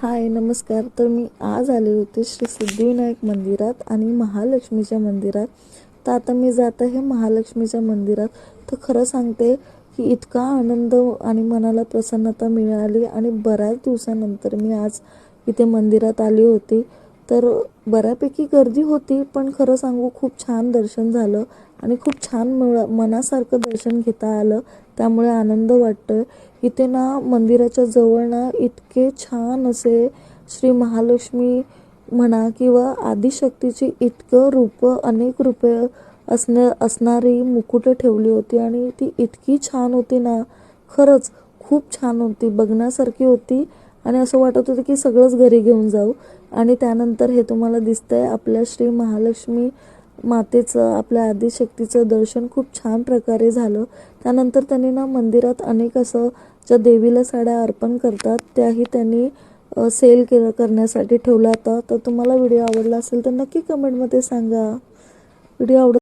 हाय नमस्कार. तर मी आज आले होते श्री सिद्धिविनायक मंदिरात आणि महालक्ष्मीच्या मंदिरात. तर आता मी जात आहे महालक्ष्मीच्या मंदिरात. तर खरं सांगते की इतका आनंद आणि मनाला प्रसन्नता मिळाली आणि बऱ्याच दिवसानंतर मी आज इथे मंदिरात आली होती. तर बऱ्यापैकी गर्दी होती, पण खरं सांगू खूप छान दर्शन झालं आणि खूप छान मनासारखं दर्शन घेता आलं. त्यामुळे आनंद वाटतोय. इथे ना मंदिराच्या जवळ ना इतके छान असे श्री महालक्ष्मी म्हणा किंवा आदिशक्तीची इतकं अनेक रूपे असणारी मुकुटं ठेवली होती आणि ती इतकी छान होती ना. खरंच खूप छान होती, बघण्यासारखी होती आणि असं वाटत होतं की सगळंच घरी घेऊन जाऊ. आणि त्यानंतर हे तुम्हाला दिसतंय आपल्या श्री महालक्ष्मी मातेचं, आपल्या आदिशक्तीचं दर्शन खूप छान प्रकारे झालं. त्यानंतर त्यांनी ना मंदिरात अनेक असं ज्या देवीला साड्या अर्पण करतात त्याही त्यांनी सेल करण्यासाठी ठेवला होता. तर तुम्हाला व्हिडिओ आवडला असेल तर नक्की कमेंटमध्ये सांगा. व्हिडिओ आवडत